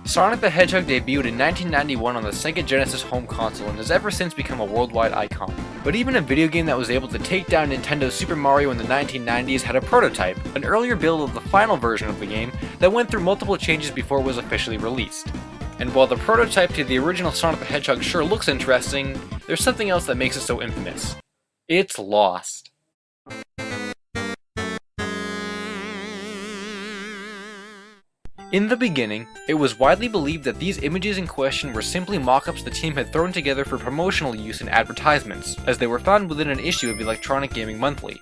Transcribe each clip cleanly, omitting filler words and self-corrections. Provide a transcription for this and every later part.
Sonic the Hedgehog debuted in 1991 on the Sega Genesis home console and has ever since become a worldwide icon. But even a video game that was able to take down Nintendo's Super Mario in the 1990s had a prototype, an earlier build of the final version of the game that went through multiple changes before it was officially released. And while the prototype to the original Sonic the Hedgehog sure looks interesting, there's something else that makes it so infamous. It's lost. In the beginning, it was widely believed that these images in question were simply mock-ups the team had thrown together for promotional use in advertisements, as they were found within an issue of Electronic Gaming Monthly.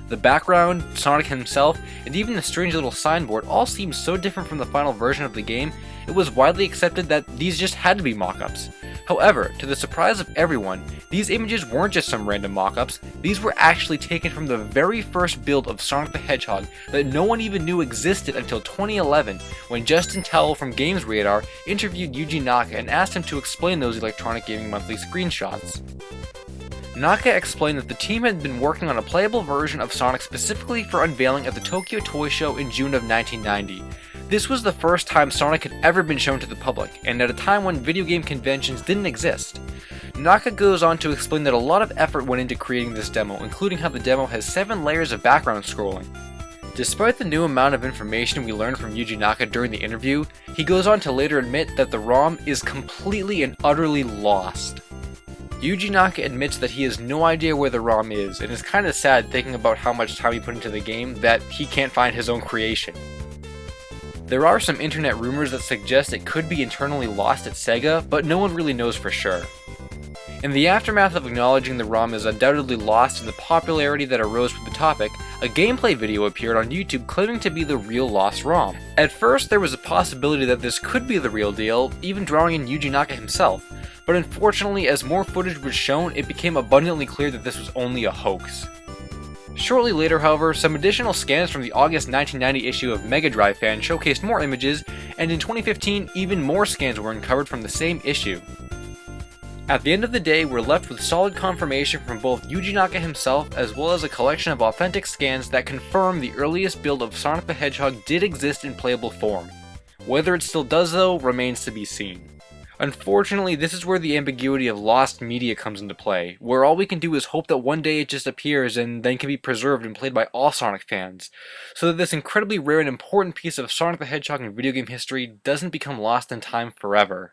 The background, Sonic himself, and even the strange little signboard all seemed so different from the final version of the game, it was widely accepted that these just had to be mock-ups. However, to the surprise of everyone, these images weren't just some random mock-ups, these were actually taken from the very first build of Sonic the Hedgehog that no one even knew existed until 2011, when Justin Towell from Games Radar interviewed Yuji Naka and asked him to explain those Electronic Gaming Monthly screenshots. Naka explained that the team had been working on a playable version of Sonic specifically for unveiling at the Tokyo Toy Show in June of 1990. This was the first time Sonic had ever been shown to the public, and at a time when video game conventions didn't exist. Naka goes on to explain that a lot of effort went into creating this demo, including how the demo has 7 layers of background scrolling. Despite the new amount of information we learned from Yuji Naka during the interview, he goes on to later admit that the ROM is completely and utterly lost. Yuji Naka admits that he has no idea where the ROM is, and is kinda sad thinking about how much time he put into the game that he can't find his own creation. There are some internet rumors that suggest it could be internally lost at Sega, but no one really knows for sure. In the aftermath of acknowledging the ROM is undoubtedly lost and the popularity that arose from the topic, a gameplay video appeared on YouTube claiming to be the real lost ROM. At first, there was a possibility that this could be the real deal, even drawing in Yuji Naka himself, but unfortunately, as more footage was shown, it became abundantly clear that this was only a hoax. Shortly later, however, some additional scans from the August 1990 issue of Mega Drive Fan showcased more images, and in 2015, even more scans were uncovered from the same issue. At the end of the day, we're left with solid confirmation from both Yuji Naka himself as well as a collection of authentic scans that confirm the earliest build of Sonic the Hedgehog did exist in playable form. Whether it still does though, remains to be seen. Unfortunately, this is where the ambiguity of lost media comes into play, where all we can do is hope that one day it just appears and then can be preserved and played by all Sonic fans, so that this incredibly rare and important piece of Sonic the Hedgehog in video game history doesn't become lost in time forever.